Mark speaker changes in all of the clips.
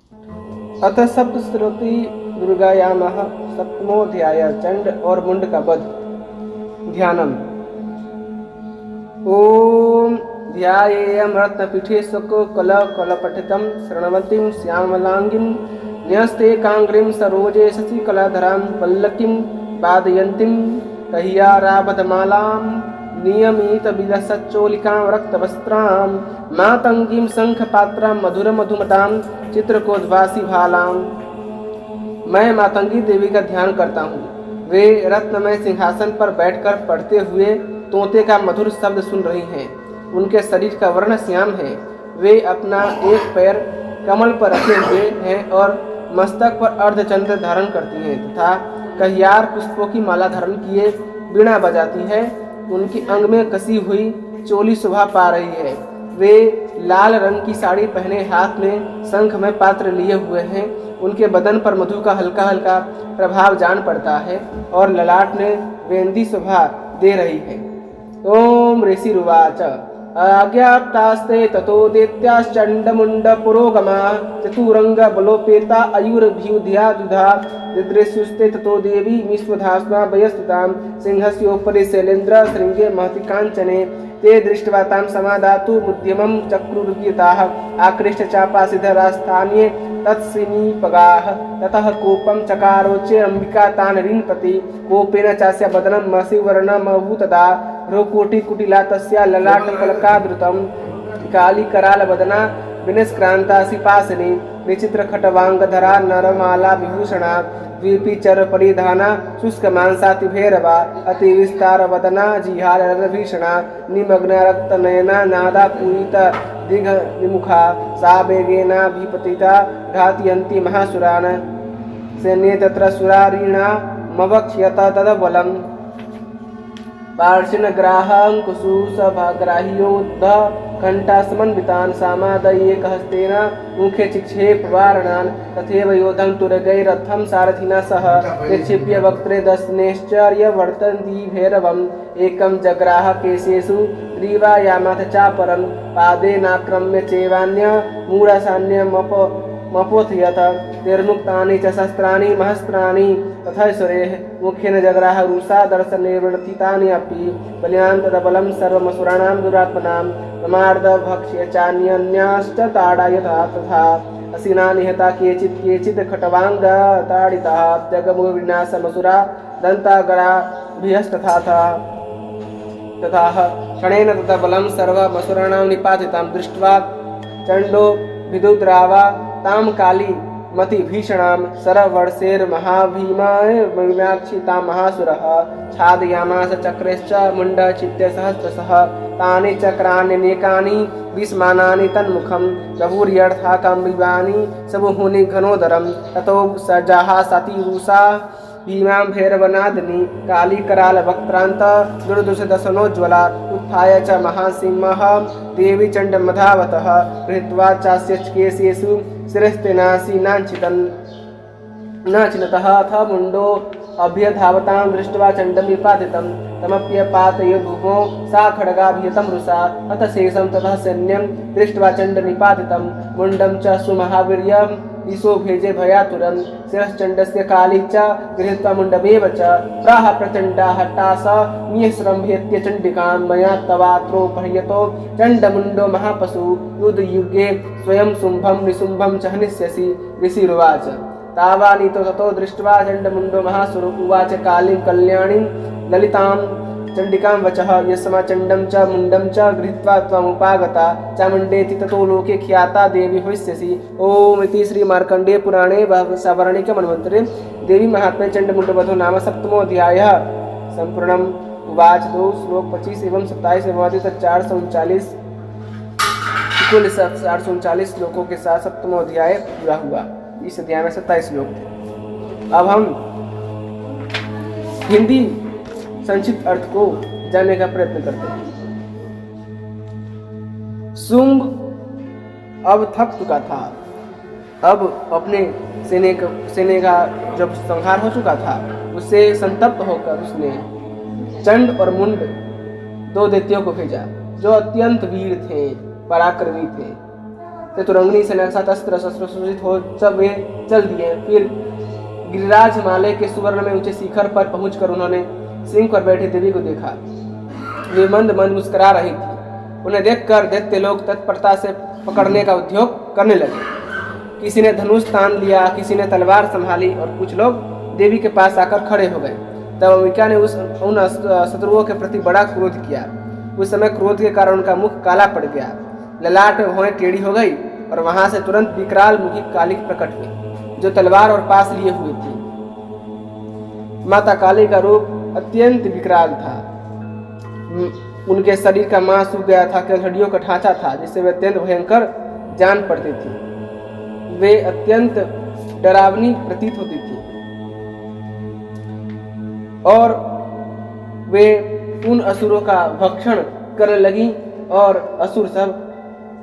Speaker 1: अतः सप्तश्रुति दुर्गायामः सप्तमोऽध्याय चंड और मुंड का वध। ध्यानम। ओम ध्यायेयं रत्नपीठे कलपठितं शरणवतीं श्यामलांगीं न्यस्ते कांग्रीं सरोजे शशिकलाधरां पल्लकीं वादयन्तीं कह्याराबधमालां नियमितविलसच्चोलिकां रक्तवस्त्रां मातंगीं शंखपात्रां मधुरमधुमतां चित्रकोद्भासी भालां। मैं मातंगी देवी का ध्यान करता हूँ। वे रत्नमय सिंहासन पर बैठकर पढ़ते हुए तोते का मधुर शब्द सुन रही हैं। उनके शरीर का वर्ण श्याम है। वे अपना एक पैर कमल पर रखे हुए हैं और मस्तक पर अर्धचंद्र धारण करती हैं तथा कहियार पुष्पों की माला धारण किए वीणा बजाती है। उनकी अंग में कसी हुई चोली शोभा पा रही है। वे लाल रंग की साड़ी पहने हाथ में शंख में पात्र लिए हुए हैं। उनके बदन पर मधु का हल्का हल्का प्रभाव जान पड़ता है और ललाट में वेंदी शोभा दे रही है। ओम ऋषिरुवाच आज्ञाप्तास्ते ततो दैत्याश्चण्डमुण्ड पुरोगमा चतुरंग बलोपेता आयुर्भ्युध्या दुधा दिदृश्युस्ते ततो देवी विश्वधास्मा वयस्थितां सिंहस्योपरि शैलेन्द्र शृंगे महति कांचने ते दृष्ट्वा तां समादातु मुद्यमं चक्रुर्व्यताः आकृष्ट चापासिधरास्थान्ये तत्सिनीपगाः ततः कोपं चकारोच्य अंबिका तान् ऋणपति कोपेन चास्य वदनं मसिवर्णमभूतदा भ्रूकुटिकुटिला तस्या ललाटफलकादृतं कालिकरालवदना विनिष्क्रान्ता सिपासिनी विचित्रखट्वाङ्गधरा नरमाला विभूषणा द्विपीचर परिधाना शुष्कमांसातिभैरवा अतिविस्तारवदना जिहारभीषणा निमग्न रक्तनयना नादा पूरित दिग्विमुखा सा वेगेनाभिपतिता घातयन्ती महासुरान् सैन्ये तत्र सुरारीणा मवक्ष्यत तदबलम् पार्श्वग्राहङ्कुशुसभाग्राह्योद्ध घण्टासमन्वितान् सामादयेकहस्तेन मुखे चिक्षेपवारणान् तथैव योधं तुरगैरथं सारथिना सह निक्षिप्य वक्त्रे दशनैश्चर्यवर्तन्ती भैरवम् एकं जग्राह केशेषु ग्रीवायामथ चापरं पादेनाक्रम्य चैवान्यमूढासान्यमपोथयत निर्मुक्तानि च शस्त्राणि महस्त्राणि तथैश्वरेः मुखेन जग्राह रुषा दर्शननिवर्तितानि अपि बल्यान् तदबलं सर्वमसुराणां दुरात्मनां प्रमार्दभक्ष्य चान्यन्याश्च ताडयता तथा असिना निहता केचित् खट्वाङ्गताडिताः जगमुविनाशमसुरा दन्तागराभिस्तथा क्षणेन तदबलं सर्वमसुराणां निपातितं दृष्ट्वा चण्डो विदुद्रावा तां काली मति भीषणां सरवर्षेर्महाभीमाक्षि तां महासुरः छादयामास चक्रैश्च मुण्डचित्य सहस्रशः तानि चक्राण्यनेकानि विस्मानानि तन्मुखं बभूर्यर्था काम्बिवानि सबहुनि घनोदरं ततो सजाहासतिरुषा भीमां भैरवनादिनी कालीकरालवक्त्रान्त दुर्दुषदशनोज्ज्वला उत्थाय च महासिंहः देवी चण्डमधावतः गृहीत्वा चास्य केशेषु शिरस्तेनासि नाचिनतः अथ मुण्डो अभ्यधावतां दृष्ट्वा चण्डं विपातितं तमप्यपातय भूमौ सा खड्गाभिहतं रुषा अथ शेषं ततः सैन्यं दृष्ट्वा चण्डनिपातितं मुण्डं च सुमहावीर्यं दिशो भेजे भयातुरं शिरश्चण्डस्य काली च गृहीत्वा मुण्डमेव च प्राह प्रचण्डा हट्टास निःसृम्भेत्य चण्डिकां मया तवात्रोपहृतो चण्डमुण्डो महापशु युद्धयुगे स्वयं शुम्भं निशुम्भं च हनिष्यसि ऋषिरुवाच तावानीतो ततो दृष्ट्वा चण्डमुण्डो महासुर उवाच कालीं कल्याणीं ललितां चण्डिकां वचः यस्मा चण्डं च मुण्डं च गृहीत्वा त्वमुपागता चामुण्डेति ततो लोके ख्याता देवी भविष्यसि। ओम इति श्री मार्कण्डेय पुराणे सवर्णिक मन्वन्तरे देवी महात्म्ये चण्डमुण्डवधो नाम सप्तमोऽध्यायः सम्पूर्णम्। उवाच 2 श्लोक 25 एवं 27 एवं 439 कुल 439 श्लोकों के साथ सप्तमोऽध्याय पूरा हुआ। इस अध्याय में 27 श्लोक थे। अब हम हिंदी संक्षिप्त अर्थ को जानने का प्रयत्न करते हैं। शुंभ अब थक चुका था। अब अपने सेने का जब संहार हो चुका था उससे संतप्त होकर उसने चंड और मुंड 2 दैत्यों को भेजा जो अत्यंत वीर थे, पराक्रमी थे। चतुरंगिनी सेना के साथ अस्त्र शस्त्र सुसज्जित हो सब वे चल दिए। फिर गिरिराज हिमालय के सुवर्ण में ऊंचे शिखर पर पहुंचकर उन्होंने सिंह पर बैठी देवी को देखा। वे मंद मंद मुस्कुरा रही थी। उन्हें देखकर दैत्य लोग तत्परता से पकड़ने का उद्योग करने लगे। किसी ने धनुष तान लिया, किसी ने तलवार संभाली और कुछ लोग देवी के पास आकर खड़े हो गए। तब अंबिका ने उन शत्रुओं के प्रति बड़ा क्रोध किया। उस समय क्रोध के कारण उनका मुख काला पड़ गया, ललाट में भौहें टेढ़ी हो गई और वहां से तुरंत विकराल मुखी काली प्रकट हुई जो तलवार और पास लिए हुए थी। माता काली का रूप अत्यंत विकराल था। उनके शरीर का मांस सूख गया था, केवल हड्डियों का ढांचा था जिससे वे अत्यंत भयंकर जान पड़ती थी। वे अत्यंत डरावनी प्रतीत होती थी और वे उन असुरों का भक्षण करने लगी और असुर सब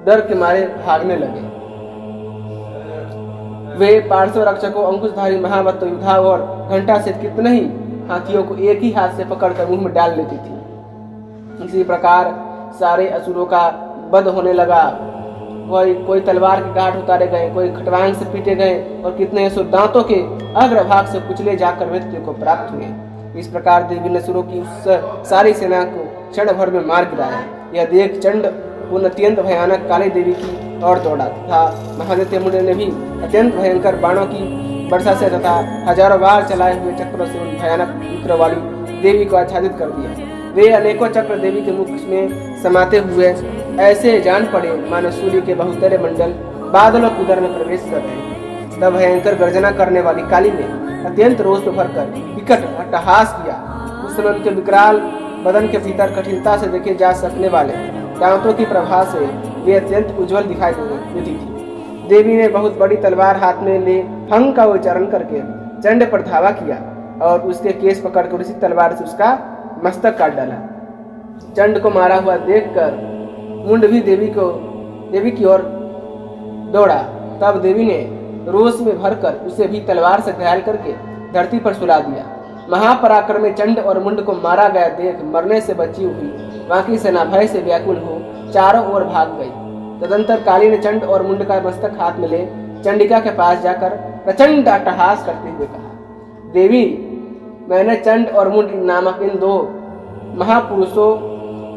Speaker 1: डर के मारे भागने लगे। वे पार्श्व रक्षकों, अंकुशधारी महावत योद्धा और घंटा से कितने ही हाथियों को एक ही हाथ से पकड़कर मुंह में डाल लेती थी। इसी प्रकार सारे असुरों का वध होने लगा। कोई तलवार के गांठ उतारे गए, कोई खटवांग से पीटे गए और कितने असुर दांतों के अग्रभाग से कुचले जाकर मृत्यु को प्राप्त हुए। इस प्रकार देवी ने असुरों की उस सारी सेना को क्षण भर में मार गिराया। यह देख चंड उन अत्यंत भयानक काली देवी की ओर दौड़ा था। महादैत्य मुनि ने भी अत्यंत भयंकर बाणों की वर्षा से तथा हजारों बार चलाए हुए चक्रों से उन भयानक चित्र वाली देवी को आच्छादित कर दिया। वे अनेकों चक्र देवी के मुख में समाते हुए ऐसे जान पड़े मानो सूर्य के बहुतेरे मंडल बादलों के उदर में प्रवेश कर रहे। तब भयंकर गर्जना करने वाली काली ने अत्यंत रोष में भरकर विकट अट्टहास किया। उस समय उनके विकराल बदन के भीतर कठिनता से देखे जा सकने वाले दांतों की प्रभा से वे अत्यंत उज्जवल दिखाई देती थी। देवी ने बहुत बड़ी तलवार हाथ में ले हंग का उच्चारण करके चंड पर धावा किया और उसके केस पकड़कर उसी तलवार से उसका मस्तक काट डाला। चंड को मारा हुआ देखकर मुंड भी देवी की ओर दौड़ा। तब देवी ने रोष में भरकर उसे भी तलवार से घायल करके धरती पर सुला दिया। महापराक्रम में चंड और मुंड को मारा गया देख मरने से बची हुई बाकी सेना भय से व्याकुल हो चारों ओर भाग गई। तदंतर काली ने चंड और मुंड का मस्तक हाथ में ले चंडिका के पास जाकर प्रचंड अट्टहास करते हुए कहा, देवी, मैंने चंड और मुंड नामक इन दो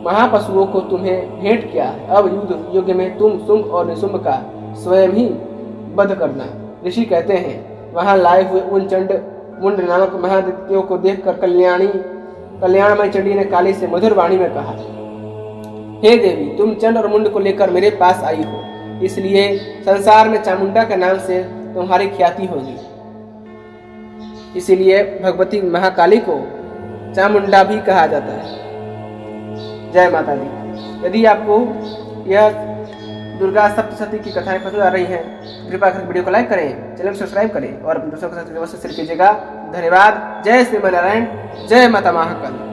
Speaker 1: महापशुओं को तुम्हें भेंट किया है। अब युद्ध युग में तुम शुंभ और निशुंभ का स्वयं ही वध करना। ऋषि कहते हैं, वहां लाए हुए उन चंड मुंड नामक महादित्यों को देखकर कल्याणमय चंडी ने काली से मधुर वाणी में कहा, हे देवी, तुम चंड और मुंड को लेकर मेरे पास आई हो, इसलिए संसार में चामुंडा के नाम से तुम्हारी ख्याति होगी। इसीलिए भगवती महाकाली को चामुंडा भी कहा जाता है। जय माता दी। यदि आपको यह दुर्गा सप्तशती की कथाएं पसंद आ रही हैं, कृपया कर वीडियो को लाइक करें, चैनल को सब्सक्राइब करें और अपने दोस्तों के साथ शेयर कीजिएगा। धन्यवाद। जय श्री नारायण, जय माता महाकाली।